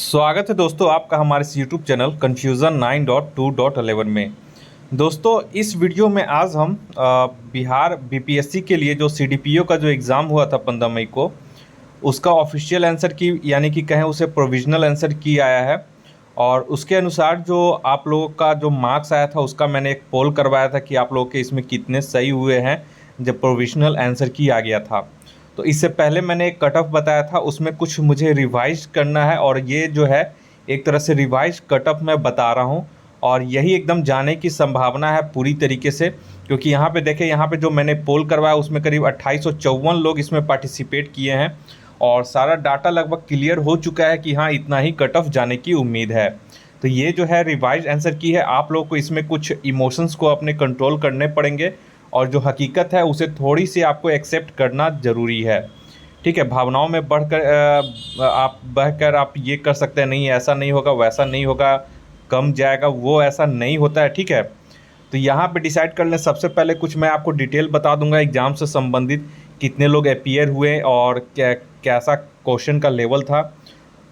स्वागत है दोस्तों आपका हमारे इस यूट्यूब चैनल कन्फ्यूज़न 9.2.11 में। दोस्तों इस वीडियो में आज हम बिहार बीपीएससी के लिए जो सीडीपीओ का जो एग्ज़ाम हुआ था 15 मई को, उसका ऑफिशियल आंसर की यानी कि कहें उसे प्रोविज़नल आंसर की आया है। और उसके अनुसार जो आप लोगों का जो मार्क्स आया था उसका मैंने एक पोल करवाया था कि आप लोगों के इसमें कितने सही हुए हैं जब प्रोविज़नल आंसर की आ गया था। तो इससे पहले मैंने एक कट ऑफ बताया था, उसमें कुछ मुझे रिवाइज करना है और ये जो है एक तरह से रिवाइज कट ऑफ मैं बता रहा हूँ। और यही एकदम जाने की संभावना है पूरी तरीके से, क्योंकि यहाँ पे देखें, यहाँ पे जो मैंने पोल करवाया उसमें करीब 2854 लोग इसमें पार्टिसिपेट किए हैं और सारा डाटा लगभग क्लियर हो चुका है कि हाँ इतना ही कट ऑफ जाने की उम्मीद है। तो ये जो है रिवाइज आंसर की है। आप लोगों को इसमें कुछ इमोशंस को अपने कंट्रोल करने पड़ेंगे और जो हकीकत है उसे थोड़ी सी आपको एक्सेप्ट करना ज़रूरी है। ठीक है, भावनाओं में आप बहकर आप ये कर सकते हैं, नहीं ऐसा नहीं होगा, वैसा नहीं होगा, कम जाएगा, वो ऐसा नहीं होता है। ठीक है, तो यहाँ पे डिसाइड कर लें। सबसे पहले कुछ मैं आपको डिटेल बता दूंगा एग्ज़ाम से संबंधित, कितने लोग अपीयर हुए और कैसा क्वेश्चन का लेवल था।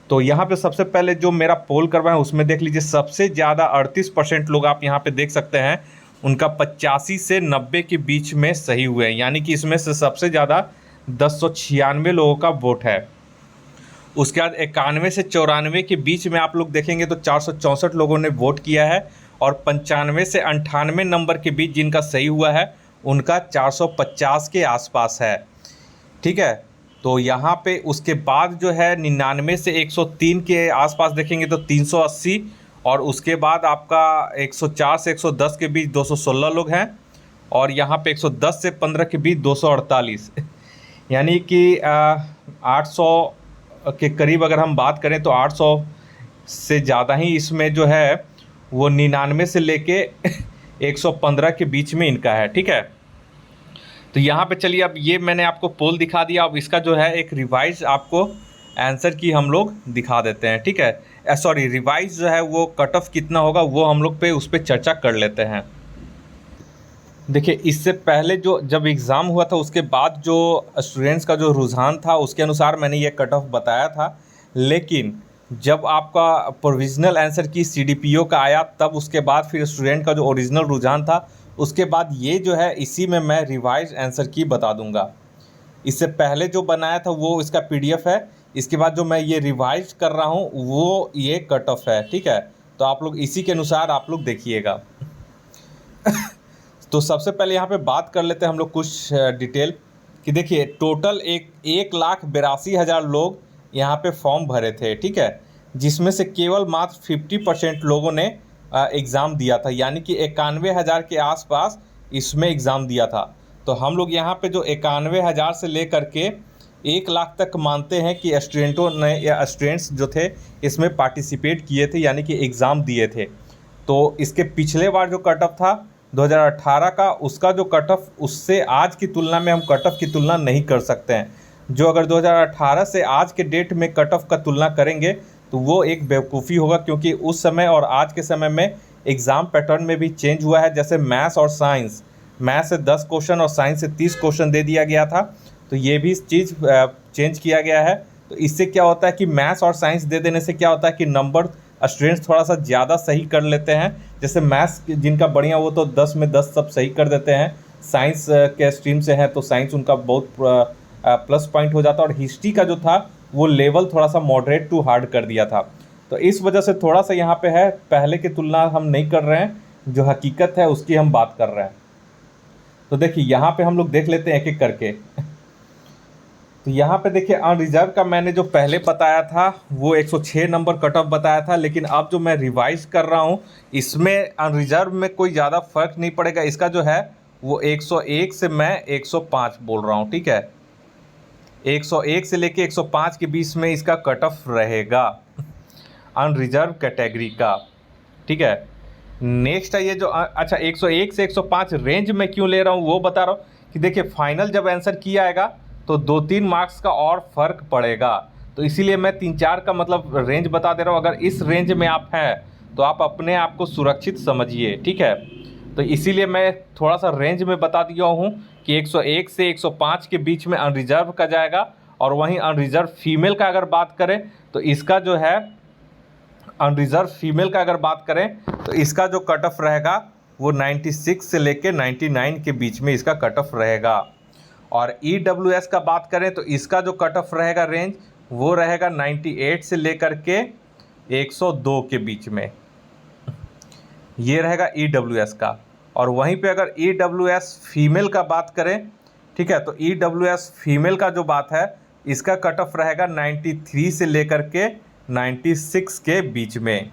तो यहाँ पे सबसे पहले जो मेरा पोल करवाएं उसमें देख लीजिए, सबसे ज़्यादा 38% लोग आप यहाँ पे देख सकते हैं, उनका 85 से 90 के बीच में सही हुए हैं, यानी कि इसमें से सबसे ज़्यादा 1096 लोगों का वोट है। उसके बाद 91 से 94 के बीच में आप लोग देखेंगे तो 464 लोगों ने वोट किया है और 95 से 98 नंबर के बीच जिनका सही हुआ है उनका 450 के आसपास है। ठीक है, तो यहाँ पे उसके बाद जो है 99 से 103 के आसपास देखेंगे तो 380, और उसके बाद आपका 104 से 110 के बीच 216 लोग हैं, और यहाँ पे 110 से 15 के बीच 248 यानी कि 800 के करीब अगर हम बात करें तो 800 से ज़्यादा ही इसमें जो है वो 99 से लेके 115 के बीच में इनका है। ठीक है, तो यहाँ पे चलिए, अब ये मैंने आपको पोल दिखा दिया, अब इसका जो है एक रिवाइज आपको आंसर की हम लोग दिखा देते हैं। ठीक है, सॉरी, रिवाइज जो है वो कट ऑफ कितना होगा वो हम लोग पे उस पर चर्चा कर लेते हैं। देखिए, इससे पहले जो जब एग्ज़ाम हुआ था उसके बाद जो स्टूडेंट्स का जो रुझान था उसके अनुसार मैंने ये कट ऑफ बताया था, लेकिन जब आपका प्रोविज़नल आंसर की सीडीपीओ का आया तब उसके बाद फिर स्टूडेंट का जो ओरिजिनल रुझान था उसके बाद ये जो है इसी में मैं रिवाइज आंसर की बता दूंगा। इससे पहले जो बनाया था वो इसका पीडीएफ है, इसके बाद जो मैं ये रिवाइज कर रहा हूँ वो ये कट ऑफ है। ठीक है, तो आप लोग इसी के अनुसार आप लोग देखिएगा। तो सबसे पहले यहाँ पे बात कर लेते हैं हम लोग कुछ डिटेल कि देखिए, टोटल 1,82,000 लोग यहाँ पे फॉर्म भरे थे। ठीक है, जिसमें से केवल मात्र 50% लोगों ने एग्ज़ाम दिया था, यानी कि 91,000 के आसपास इसमें एग्ज़ाम दिया था। तो हम लोग यहाँ पे जो 91,000 से लेकर के 1,00,000 तक मानते हैं कि स्टूडेंटों ने या स्टूडेंट्स जो थे इसमें पार्टिसिपेट किए थे, यानी कि एग्ज़ाम दिए थे। तो इसके पिछले बार जो कट ऑफ था 2018 का, उसका जो कट ऑफ उससे आज की तुलना में हम कट ऑफ की तुलना नहीं कर सकते हैं। जो अगर 2018 से आज के डेट में कट ऑफ का तुलना करेंगे तो वो एक बेवकूफ़ी होगा, क्योंकि उस समय और आज के समय में एग्ज़ाम पैटर्न में भी चेंज हुआ है। जैसे मैथ्स और साइंस, मैथ्स से 10 क्वेश्चन और साइंस से 30 क्वेश्चन दे दिया गया था, तो ये भी चीज़ चेंज किया गया है। तो इससे क्या होता है कि मैथ्स और साइंस दे देने से क्या होता है कि नंबर स्टूडेंट्स थोड़ा सा ज़्यादा सही कर लेते हैं। जैसे मैथ्स जिनका बढ़िया वो तो 10 में 10 सब सही कर देते हैं, साइंस के स्ट्रीम से हैं तो साइंस उनका बहुत प्लस पॉइंट हो जाता है। और हिस्ट्री का जो था वो लेवल थोड़ा सा मॉडरेट टू हार्ड कर दिया था, तो इस वजह से थोड़ा सा यहाँ पे है, पहले की तुलना हम नहीं कर रहे हैं, जो हकीकत है उसकी हम बात कर रहे हैं। तो देखिए यहाँ पे हम लोग देख लेते हैं एक एक करके। तो यहाँ पे देखिए, अनरिजर्व का मैंने जो पहले बताया था वो 106 नंबर कट ऑफ बताया था, लेकिन अब जो मैं रिवाइज कर रहा हूँ इसमें अनरिजर्व में कोई ज़्यादा फर्क नहीं पड़ेगा। इसका जो है वो 101 से मैं 105 बोल रहा हूँ। ठीक है, 101 से लेके 105 के बीच में इसका कट ऑफ रहेगा अनरिजर्व कैटेगरी का। ठीक है, नेक्स्ट है ये जो अच्छा 101 से 105 रेंज में क्यों ले रहा हूँ वो बता रहा हूँ कि देखिए, फाइनल जब आंसर किया आएगा तो 2-3 मार्क्स का और फर्क पड़ेगा, तो इसीलिए मैं 3-4 का मतलब रेंज बता दे रहा हूँ। अगर इस रेंज में आप हैं तो आप अपने आप को सुरक्षित समझिए। ठीक है, तो इसीलिए मैं थोड़ा सा रेंज में बता दिया हूँ कि 101 से 105 के बीच में अनरिजर्व का जाएगा, और वहीं अनरिजर्व फीमेल का अगर बात करें तो इसका जो है अनरिजर्व फीमेल का अगर बात करें तो इसका जो कट ऑफ रहेगा वो 96 से लेके 99 के बीच में इसका कट ऑफ रहेगा। और EWS का बात करें तो इसका जो कट ऑफ रहेगा रेंज वो रहेगा 98 से लेकर के 102 के बीच में, ये रहेगा EWS का। और वहीं पे अगर EWS फीमेल का बात करें, ठीक है, तो EWS फीमेल का जो बात है इसका कट ऑफ रहेगा 93 से लेकर के 96 के बीच में।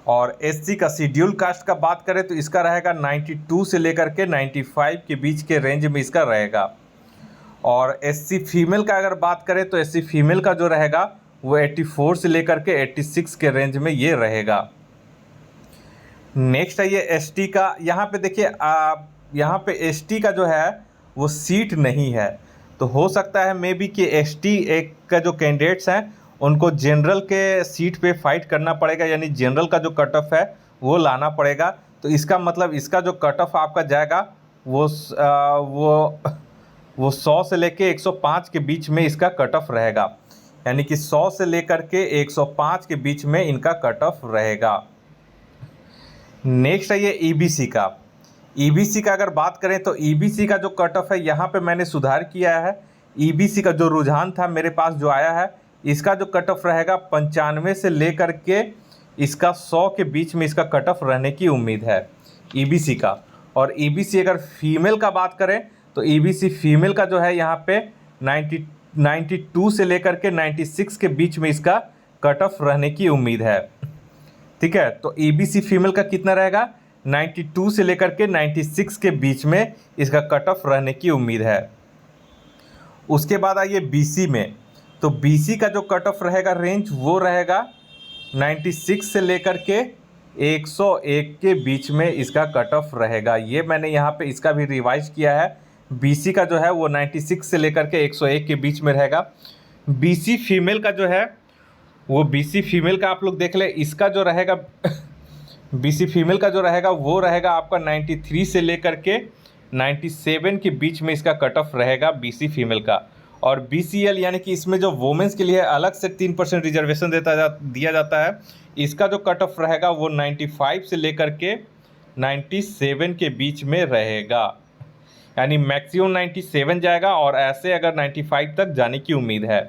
और SC का शेड्यूल कास्ट का बात करें तो इसका रहेगा 92 से लेकर के 95 के बीच के रेंज में इसका रहेगा। और SC फीमेल का अगर बात करें तो SC फीमेल का जो रहेगा वो 84 से लेकर के 86 के रेंज में ये रहेगा। नेक्स्ट है ये ST का। यहाँ पे देखिए यहाँ पे ST का जो है वो सीट नहीं है, तो हो सकता है मे बी कि ST एक का जो कैंडिडेट्स हैं उनको जनरल के सीट पे फाइट करना पड़ेगा, यानी जनरल का जो कट ऑफ है वो लाना पड़ेगा। तो इसका मतलब इसका जो कट ऑफ आपका जाएगा वो 100 से लेके 105 के बीच में इसका कट ऑफ रहेगा, यानी कि 100 से लेकर के 105 के बीच में इनका कट ऑफ रहेगा। नेक्स्ट है ये EBC का। EBC का अगर बात करें तो EBC का जो कट ऑफ है यहाँ पे मैंने सुधार किया है। EBC का जो रुझान था मेरे पास जो आया है, इसका जो कट ऑफ रहेगा 95 से लेकर के इसका 100 के बीच में इसका कट ऑफ रहने की उम्मीद है EBC का। और EBC अगर फीमेल का बात करें तो EBC फीमेल का जो है यहाँ पे 92 से लेकर के 96 के बीच में इसका कट ऑफ रहने की उम्मीद है, ठीक है। तो EBC फीमेल का कितना रहेगा, 92 से लेकर के 96 के बीच में इसका कट ऑफ रहने की उम्मीद है। उसके बाद आइए BC में, तो BC का जो कट ऑफ रहेगा रेंज वो रहेगा 96 से लेकर के 101 के बीच में इसका कट ऑफ रहेगा। ये मैंने यहाँ पे इसका भी रिवाइज किया है। BC का जो है वो 96 से लेकर के 101 के बीच में रहेगा। BC फीमेल का जो है वो BC फीमेल का आप लोग देख ले, इसका जो रहेगा BC फीमेल का जो रहेगा वो रहेगा आपका 93 से लेकर के 97 के बीच में इसका कट ऑफ रहेगा BC फीमेल का। और BCL यानी कि इसमें जो वोमेंस के लिए अलग से 3% रिजर्वेशन दिया जाता है, इसका जो कट ऑफ रहेगा वो 95 से लेकर के 97 के बीच में रहेगा, यानी मैक्सिमम 97 जाएगा और ऐसे अगर 95 तक जाने की उम्मीद है।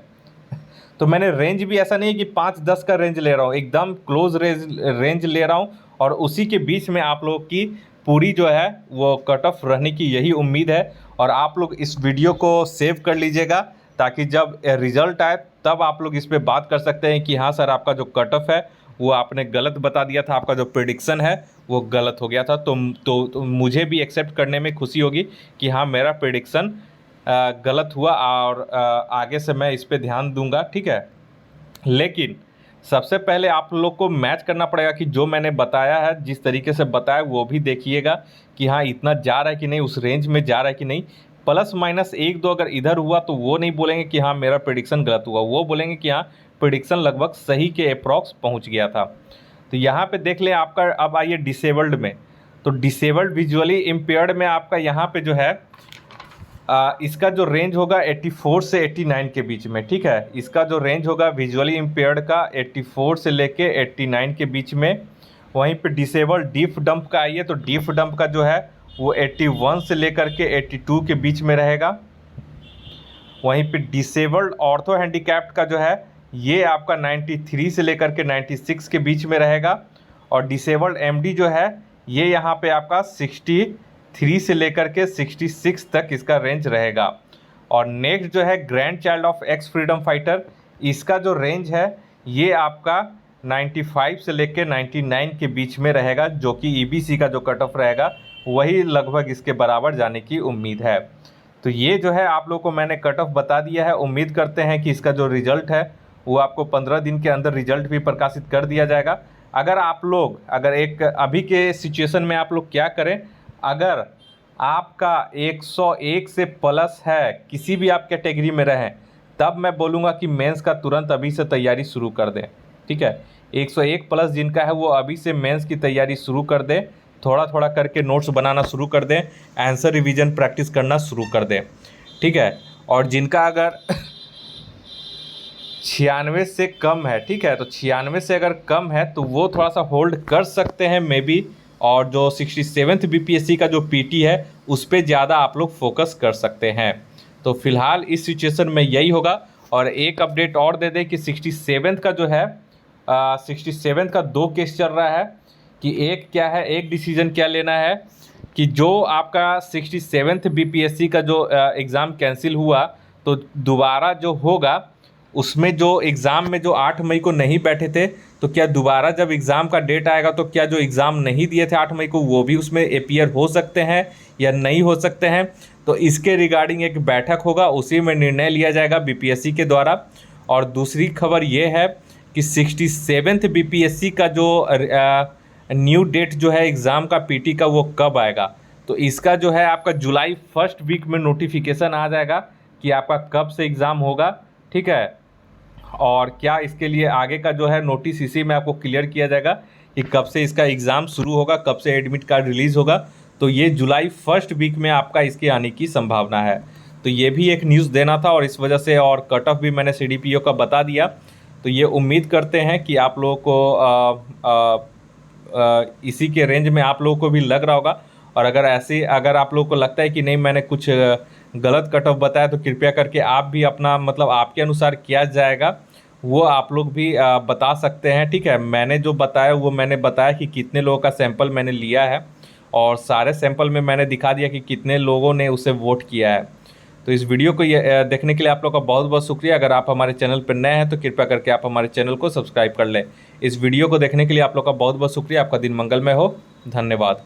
तो मैंने रेंज भी ऐसा नहीं है कि 5-10 का रेंज ले रहा हूँ, एकदम क्लोज रेंज ले रहा हूँ और उसी के बीच में आप लोगों की पूरी जो है वो कट ऑफ रहने की यही उम्मीद है। और आप लोग इस वीडियो को सेव कर लीजिएगा ताकि जब रिज़ल्ट आए तब आप लोग इस पे बात कर सकते हैं कि हाँ सर आपका जो कट ऑफ है वो आपने गलत बता दिया था, आपका जो प्रेडिक्शन है वो गलत हो गया था। तो मुझे भी एक्सेप्ट करने में खुशी होगी कि हाँ मेरा प्रेडिक्शन गलत हुआ और आगे से मैं इस पे ध्यान दूंगा, ठीक है। लेकिन सबसे पहले आप लोग को मैच करना पड़ेगा कि जो मैंने बताया है, जिस तरीके से बताया वो भी देखिएगा कि हाँ इतना जा रहा है कि नहीं, उस रेंज में जा रहा है कि नहीं। प्लस माइनस 1-2 अगर इधर हुआ तो वो नहीं बोलेंगे कि हाँ मेरा प्रेडिक्शन गलत हुआ, वो बोलेंगे कि हाँ प्रेडिक्शन लगभग सही के अप्रॉक्स पहुँच गया था। तो यहाँ पर देख लें आपका। अब आइए डिसेबल्ड में, तो डिसेबल्ड विजुअली इम्पेयर्ड में आपका यहाँ पर जो है इसका जो रेंज होगा 84 से 89 के बीच में, ठीक है। इसका जो रेंज होगा विजुअली इम्पेयर्ड का 84 से लेके 89 के बीच में। वहीं पे डिसेबल डीफ डंप का आइए, तो डीफ डंप का जो है वो 81 से लेकर के 82 के बीच में रहेगा। वहीं पे डिसेबल्ड ऑर्थो हैंडीकैप्ड का जो है ये आपका 93 से लेकर के 96 के बीच में रहेगा। और डिसेबल्ड MD जो है ये यहाँ पे आपका 63 से लेकर के 66 तक इसका रेंज रहेगा। और नेक्स्ट जो है grand child of x freedom fighter, इसका जो रेंज है ये आपका 95 से लेकर 99 के बीच में रहेगा, जो कि EBC का जो कट ऑफ रहेगा वही लगभग इसके बराबर जाने की उम्मीद है। तो ये जो है आप लोग को मैंने कट ऑफ बता दिया है। उम्मीद करते हैं कि इसका जो रिज़ल्ट है वो आपको 15 दिन के अंदर रिज़ल्ट भी प्रकाशित कर दिया जाएगा। अगर एक अभी के सिचुएशन में आप लोग क्या करें, अगर आपका 101 से प्लस है, किसी भी आप कैटेगरी में रहें, तब मैं बोलूँगा कि मेंस का तुरंत अभी से तैयारी शुरू कर दें, ठीक है। 101 प्लस जिनका है वो अभी से मेंस की तैयारी शुरू कर दें, थोड़ा थोड़ा करके नोट्स बनाना शुरू कर दें, आंसर रिवीजन प्रैक्टिस करना शुरू कर दें, ठीक है। और जिनका अगर 96 से कम है, ठीक है। तो 96 से अगर कम है तो वो थोड़ा सा होल्ड कर सकते हैं मे बी, और जो 67th बीपीएससी का जो पीटी है उस पर ज़्यादा आप लोग फोकस कर सकते हैं। तो फिलहाल इस सिचुएशन में यही होगा। और एक अपडेट और दे दें कि 67th का जो है 67th का 2 केस चल रहा है कि एक क्या है, एक डिसीजन क्या लेना है कि जो आपका 67th बीपीएससी का जो एग्ज़ाम कैंसिल हुआ तो दोबारा जो होगा उसमें जो एग्ज़ाम में जो 8 मई को नहीं बैठे थे, तो क्या दोबारा जब एग्ज़ाम का डेट आएगा तो क्या जो एग्ज़ाम नहीं दिए थे 8 मई को वो भी उसमें अपीयर हो सकते हैं या नहीं हो सकते हैं। तो इसके रिगार्डिंग एक बैठक होगा, उसी में निर्णय लिया जाएगा बीपीएससी के द्वारा। और दूसरी खबर ये है कि 67th बीपीएससी का जो न्यू डेट जो है एग्ज़ाम का पीटी का वो कब आएगा, तो इसका जो है आपका जुलाई 1st वीक में नोटिफिकेशन आ जाएगा कि आपका कब से एग्ज़ाम होगा, ठीक है। और क्या इसके लिए आगे का जो है नोटिस इसी में आपको क्लियर किया जाएगा कि कब से इसका एग्ज़ाम शुरू होगा, कब से एडमिट कार्ड रिलीज़ होगा। तो ये जुलाई 1st वीक में आपका इसके आने की संभावना है। तो ये भी एक न्यूज़ देना था और इस वजह से, और कट ऑफ भी मैंने सीडीपीओ का बता दिया। तो ये उम्मीद करते हैं कि आप लोगों को इसी के रेंज में आप लोगों को भी लग रहा होगा। और अगर आप लोगों को लगता है कि नहीं मैंने कुछ गलत कट ऑफ बताया तो कृपया करके आप भी अपना मतलब आपके अनुसार किया जाएगा वो आप लोग भी बता सकते हैं, ठीक है। मैंने जो बताया वो मैंने बताया कि कितने लोगों का सैंपल मैंने लिया है और सारे सैंपल में मैंने दिखा दिया कि कितने लोगों ने उसे वोट किया है। तो इस वीडियो को ये देखने के लिए आप लोग का बहुत बहुत शुक्रिया। अगर आप हमारे चैनल पर नए हैं तो कृपया करके आप हमारे चैनल को सब्सक्राइब कर लें। इस वीडियो को देखने के लिए आप लोग का बहुत बहुत शुक्रिया। आपका दिन मंगलमय हो। धन्यवाद।